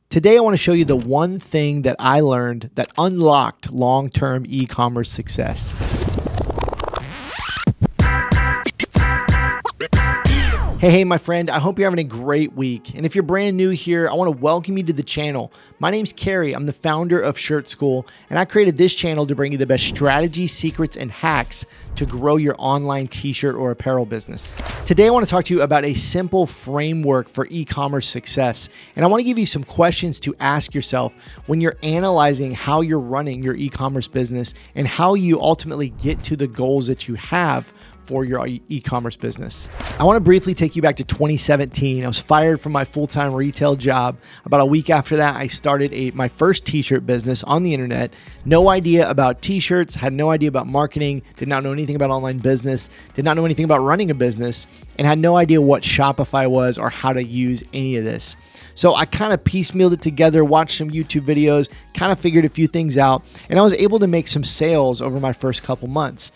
Today, I want to show you the one thing that I learned that unlocked long-term e-commerce success. Hey, my friend, I hope you're having a great week. And if you're brand new here, I want to welcome you to the channel. My name's Kerry. I'm the founder of Shirt School, and I created this channel to bring you the best strategies, secrets, and hacks to grow your online t-shirt or apparel business. Today, I want to talk to you about a simple framework for e-commerce success. And I want to give you some questions to ask yourself when you're analyzing how you're running your e-commerce business and how you ultimately get to the goals that you have for your e-commerce business. I want to briefly take you back to 2017. I was fired from my full-time retail job. About a week after that, I started my first t-shirt business on the internet. No idea about t-shirts, had no idea about marketing, did not know anything about online business, did not know anything about running a business, and had no idea what Shopify was or how to use any of this. So I kind of piecemealed it together, watched some YouTube videos, kind of figured a few things out, and I was able to make some sales over my first couple months.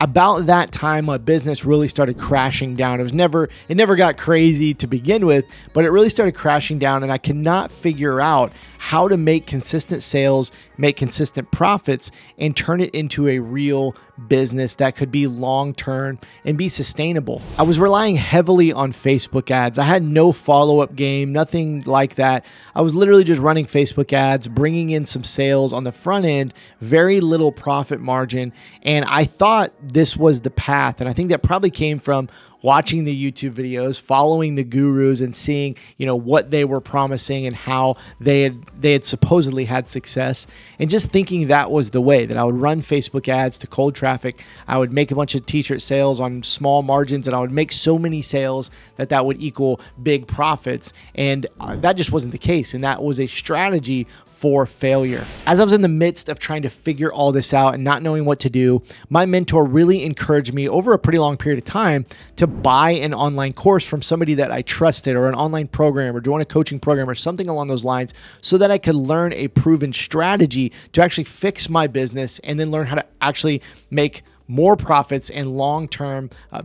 About that time, my business really started crashing down. It never got crazy to begin with, but it really started crashing down, and I could not figure out how to make consistent sales, make consistent profits, and turn it into a real business that could be long-term and be sustainable. I was relying heavily on Facebook ads. I had no follow-up game, nothing like that. I was literally just running Facebook ads, bringing in some sales on the front end, very little profit margin, and I thought this was the path. And I think that probably came from watching the YouTube videos, following the gurus, and seeing, what they were promising and how they had supposedly had success, and just thinking that was the way, that I would run Facebook ads to cold traffic. I would make a bunch of t-shirt sales on small margins, and I would make so many sales that would equal big profits. And that just wasn't the case. And that was a strategy for failure. As I was in the midst of trying to figure all this out and not knowing what to do, my mentor really encouraged me over a pretty long period of time to buy an online course from somebody that I trusted, or an online program, or join a coaching program or something along those lines, so that I could learn a proven strategy to actually fix my business and then learn how to actually make more profits and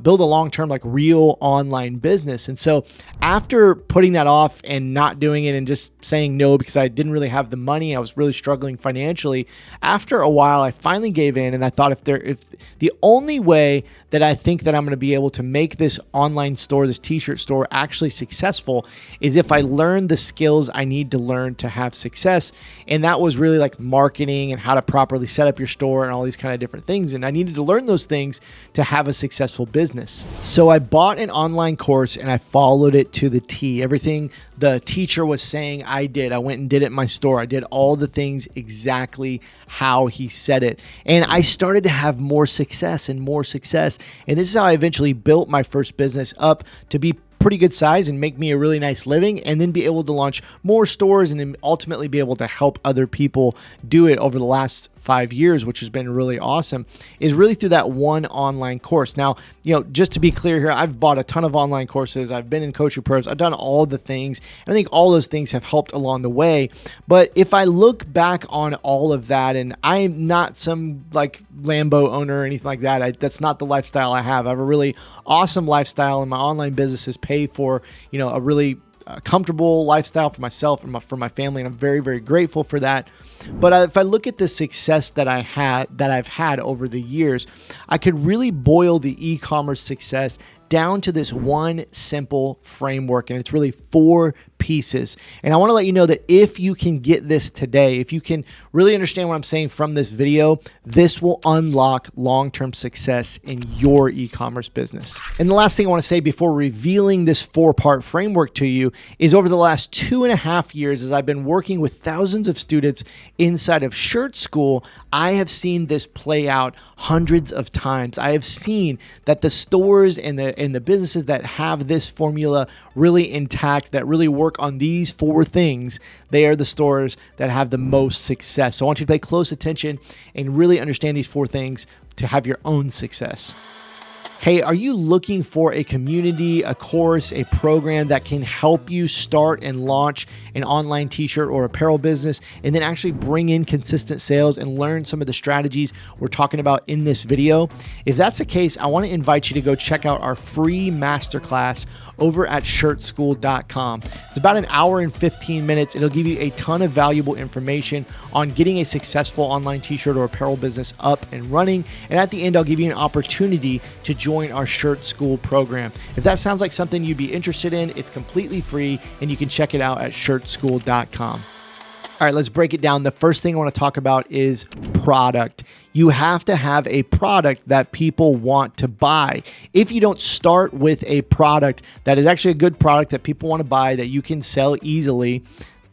build a long-term, like real online business. And so after putting that off and not doing it and just saying no because I didn't really have the money, I was really struggling financially. After a while, I finally gave in, and I thought if the only way that I think that I'm going to be able to make this online store, this t-shirt store, actually successful is if I learn the skills I need to learn to have success. And that was really like marketing and how to properly set up your store and all these kind of different things. And I needed to learn those things to have a successful business. So I bought an online course and I followed it to the T. Everything the teacher was saying, I did. I went and did it in my store. I did all the things exactly how he said it. And I started to have more success and more success. And this is how I eventually built my first business up to be pretty good size and make me a really nice living, and then be able to launch more stores and then ultimately be able to help other people do it over the last 5 years, which has been really awesome, is really through that one online course. Now, just to be clear here, I've bought a ton of online courses. I've been in coaching programs. I've done all the things. I think all those things have helped along the way. But if I look back on all of that, and I'm not some like Lambo owner or anything like that, that's not the lifestyle I have. I have a really awesome lifestyle, and my online businesses pay for, a really comfortable lifestyle for myself and for my family, and I'm very, very grateful for that. But if I look at the success that I've had over the years, I could really boil the e-commerce success down to this one simple framework, and it's really 4 pieces. And I want to let you know that if you can get this today, if you can really understand what I'm saying from this video, this will unlock long-term success in your e-commerce business. And the last thing I want to say before revealing this 4-part framework to you is, over the last 2.5 years, as I've been working with thousands of students inside of Shirt School, I have seen this play out hundreds of times. I have seen that the stores and the businesses that have this formula really intact, that really work on these 4 things, they are the stores that have the most success. So I want you to pay close attention and really understand these 4 things to have your own success. Hey, are you looking for a community, a course, a program that can help you start and launch an online t-shirt or apparel business and then actually bring in consistent sales and learn some of the strategies we're talking about in this video? If that's the case, I want to invite you to go check out our free masterclass over at shirtschool.com. It's about an hour and 15 minutes. It'll give you a ton of valuable information on getting a successful online t-shirt or apparel business up and running. And at the end, I'll give you an opportunity to join our Shirt School program. If that sounds like something you'd be interested in, it's completely free and you can check it out at shirtschool.com. All right, let's break it down. The first thing I want to talk about is product. You have to have a product that people want to buy. If you don't start with a product that is actually a good product that people want to buy, that you can sell easily,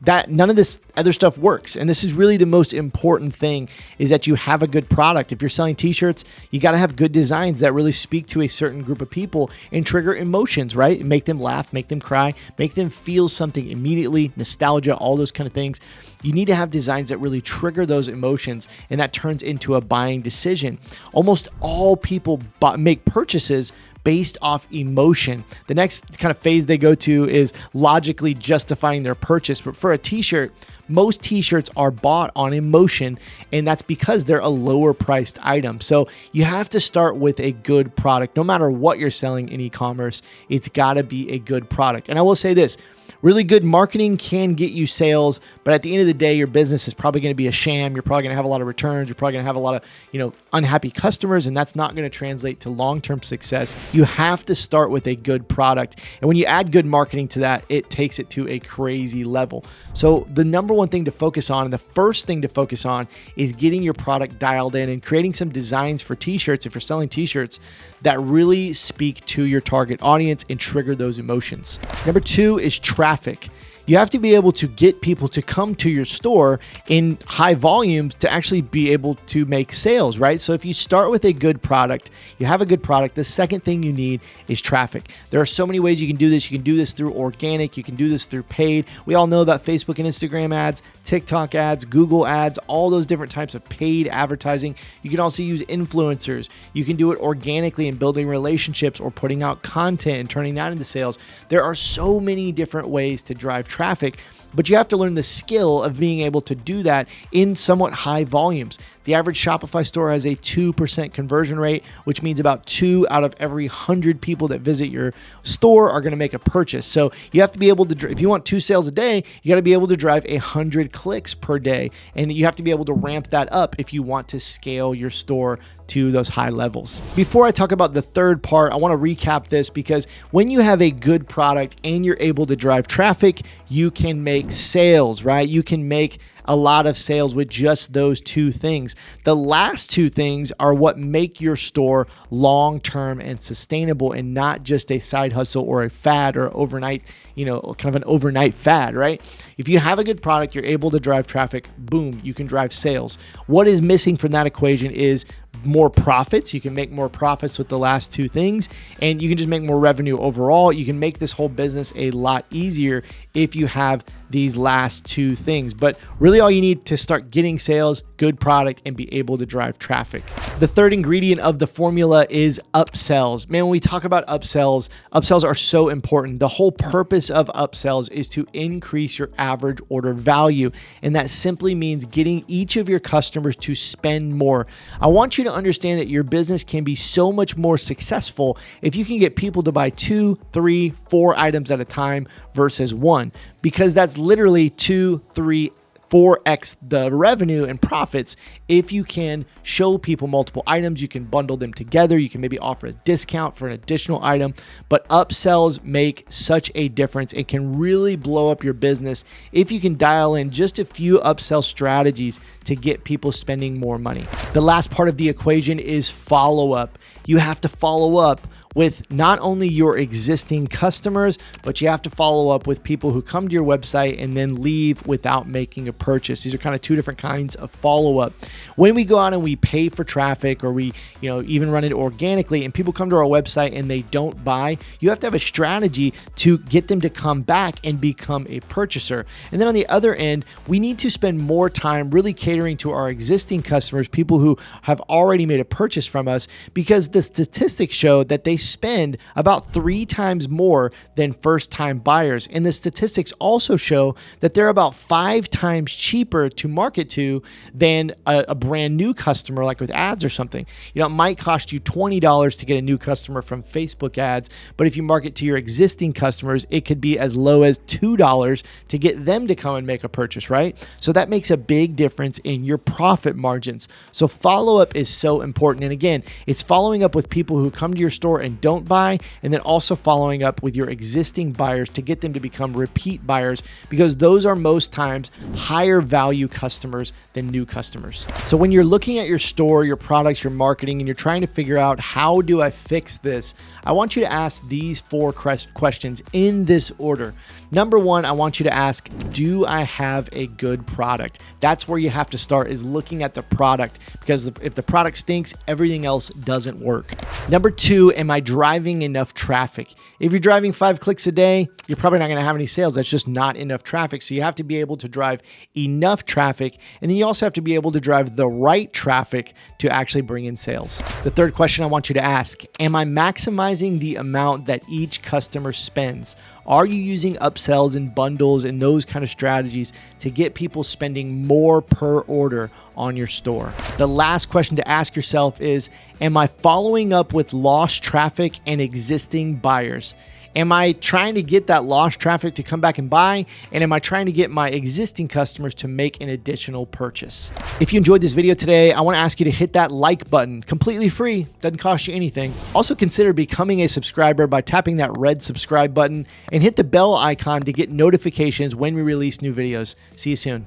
that none of this other stuff works. And this is really the most important thing, is that you have a good product. If you're selling t-shirts, you got to have good designs that really speak to a certain group of people and trigger emotions, right? Make them laugh, make them cry, make them feel something immediately, nostalgia, all those kind of things. You need to have designs that really trigger those emotions, and that turns into a buying decision. Almost all people make purchases based off emotion. The next kind of phase they go to is logically justifying their purchase. But for a t-shirt, most t-shirts are bought on emotion, and that's because they're a lower priced item. So you have to start with a good product. No matter what you're selling in e-commerce, it's got to be a good product. And I will say this, really good marketing can get you sales, but at the end of the day, your business is probably going to be a sham. You're probably going to have a lot of returns. You're probably going to have a lot of, unhappy customers, and that's not going to translate to long-term success. You have to start with a good product. And when you add good marketing to that, it takes it to a crazy level. So the number one thing to focus on, and the first thing to focus on, is getting your product dialed in and creating some designs for t-shirts, if you're selling t-shirts, that really speak to your target audience and trigger those emotions. Number two is traffic. You have to be able to get people to come to your store in high volumes to actually be able to make sales, right? So if you start with a good product, you have a good product, the second thing you need is traffic. There are so many ways you can do this. You can do this through organic. You can do this through paid. We all know about Facebook and Instagram ads, TikTok ads, Google ads, all those different types of paid advertising. You can also use influencers. You can do it organically in building relationships or putting out content and turning that into sales. There are so many different ways to drive traffic, but you have to learn the skill of being able to do that in somewhat high volumes. The average Shopify store has a 2% conversion rate, which means about 2 out of every 100 people that visit your store are going to make a purchase. So you have to be able to, if you want 2 sales a day, you got to be able to drive 100 clicks per day. And you have to be able to ramp that up if you want to scale your store to those high levels. Before I talk about the third part, I want to recap this, because when you have a good product and you're able to drive traffic, you can make sales, right? You can make a lot of sales with just those two things. The last two things are what make your store long-term and sustainable, and not just a side hustle or a fad or overnight, kind of an overnight fad, right? If you have a good product, you're able to drive traffic, boom, you can drive sales. What is missing from that equation is more profits. You can make more profits with the last two things, and you can just make more revenue overall. You can make this whole business a lot easier if you have these last two things. But really all you need to start getting sales, good product, and be able to drive traffic. The third ingredient of the formula is upsells. Man, when we talk about upsells are so important. The whole purpose of upsells is to increase your average order value. And that simply means getting each of your customers to spend more. I want you to understand that your business can be so much more successful if you can get people to buy 2, 3, 4 items at a time versus one, because that's literally 2, 3, 4x the revenue and profits. If you can show people multiple items, you can bundle them together. You can maybe offer a discount for an additional item, but upsells make such a difference. It can really blow up your business if you can dial in just a few upsell strategies to get people spending more money. The last part of the equation is follow-up. You have to follow up with not only your existing customers, but you have to follow up with people who come to your website and then leave without making a purchase. These are kind of two different kinds of follow-up. When we go out and we pay for traffic, or we, even run it organically, and people come to our website and they don't buy, you have to have a strategy to get them to come back and become a purchaser. And then on the other end, we need to spend more time really catering to our existing customers, people who have already made a purchase from us, because the statistics show that they spend about 3 times more than first-time buyers. And the statistics also show that they're about 5 times cheaper to market to than a brand new customer, like with ads or something. It might cost you $20 to get a new customer from Facebook ads, but if you market to your existing customers, it could be as low as $2 to get them to come and make a purchase, right? So that makes a big difference in your profit margins. So follow-up is so important. And again, it's following up with people who come to your store and don't buy, and then also following up with your existing buyers to get them to become repeat buyers, because those are most times higher value customers than new customers. So when you're looking at your store, your products, your marketing, and you're trying to figure out how do I fix this, I want you to ask these 4 questions in this order. Number 1, I want you to ask, do I have a good product? That's where you have to start, is looking at the product, because if the product stinks, everything else doesn't work. Number 2, am I driving enough traffic? If you're driving 5 clicks a day, you're probably not going to have any sales. That's just not enough traffic. So you have to be able to drive enough traffic, and then you also have to be able to drive the right traffic to actually bring in sales. The third question I want you to ask, am I maximizing the amount that each customer spends? Are you using upsells and bundles and those kind of strategies to get people spending more per order on your store? The last question to ask yourself is, am I following up with lost traffic and existing buyers? Am I trying to get that lost traffic to come back and buy? And am I trying to get my existing customers to make an additional purchase? If you enjoyed this video today, I want to ask you to hit that like button, completely free, doesn't cost you anything. Also consider becoming a subscriber by tapping that red subscribe button, and hit the bell icon to get notifications when we release new videos. See you soon.